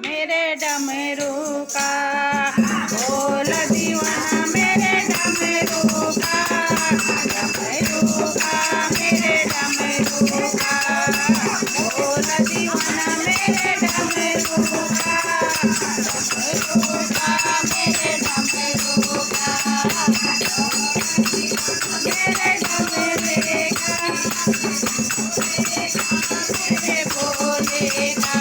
मेरे डमरू का, बोल दीवाना मेरे डमरू का, डमरू का मेरे डमरू का, बोल दीवाना मेरे डमरू का, डमरू का मेरे डमरू का, मेरे डमरू का, मेरे भोले का,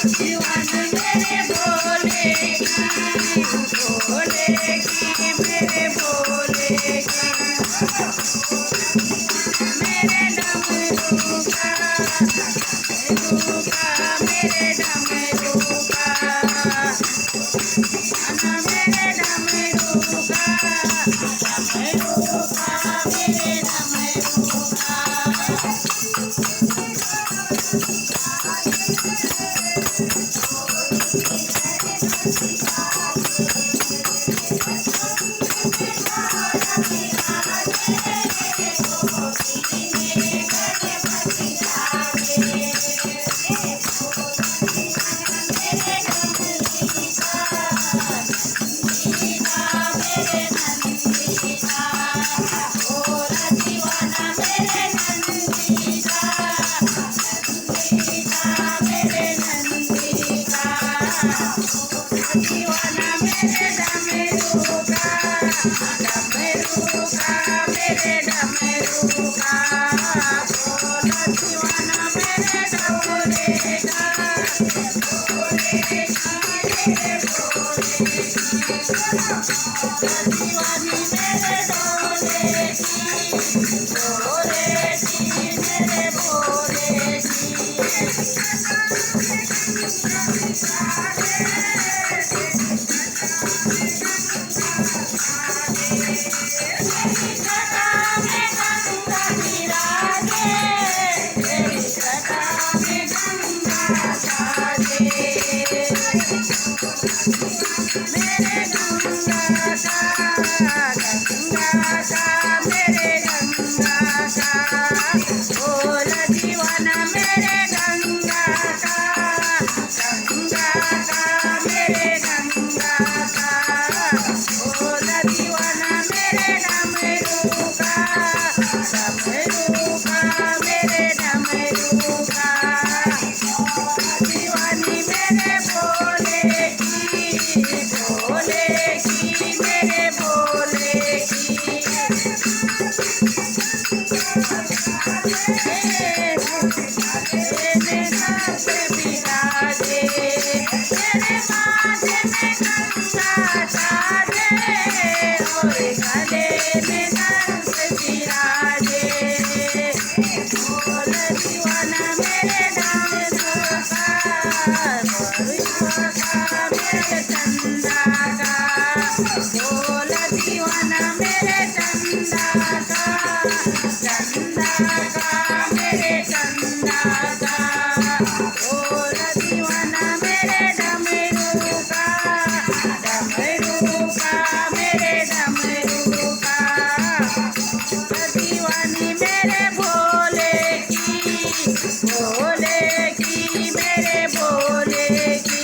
दीवाना मेरे भोले की, भोले की मेरे भोले की, मेरे डमरू का, डमरू का मेरे डमरू का, दीवाना मेरे डमरू का, डमरू का मेरे डमरू का। दीवाना मेरे डमरू का, डमरू का मेरे डमरू का, बोल दीवाना मेरे डमरू का, भोले की मेरे भोले की, दीवानी मेरे डोले की, भोले की मेरे भोले की। मेरे गंगा का मेरे गंगा का, बोल दीवाना मेरे गंगा का, गंगा का मेरे गंगा का, बोल दीवाना मेरे डमरू का, डमरू का मेरे डमरू का, दीवानी मेरे भोले की, भोले की मेरे भोले की, मेरे नाथ बिराजे, मेरे माथे में गंगा साजे, और गले में नाथ बिराजे, बोल दीवाना मेरे डमरू का, मेरे चंदा का, बोल दीवाना मेरे चंदा का, चंदा का मेरे चंदा का, बोल दीवाना मेरे डमरू का, डमरू का मेरे डमरू का, दीवानी मेरे भोले की, भोले की मेरे भोले की,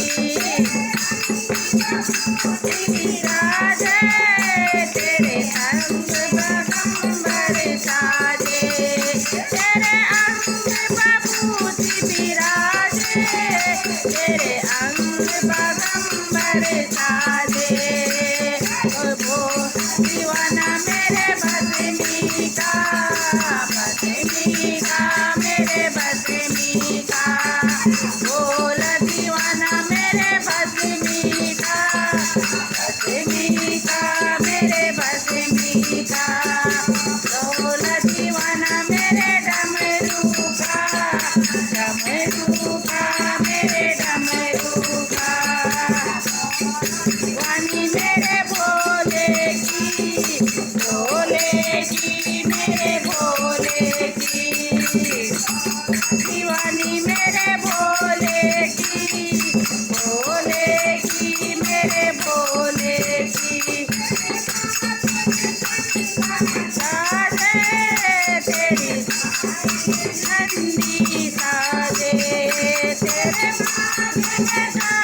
विराजे तेरे अंग बगंबर साजे, तेरे अंग बभूति विराजे, तेरे अंग बगंबर साजे, वो दीवाना मेरे भस्मी का, भस्मी का मेरे भस्मी का, बोल दीवाना मेरे भस्मी का, भस्मी का मेरे भस्मी का, बोल दीवाना मेरे डमरू का, डमरू का मेरे डमरू का, दीवानी मेरे भोले की, भोले की मेरे भोले की, दीवानी मेरे भोले राधे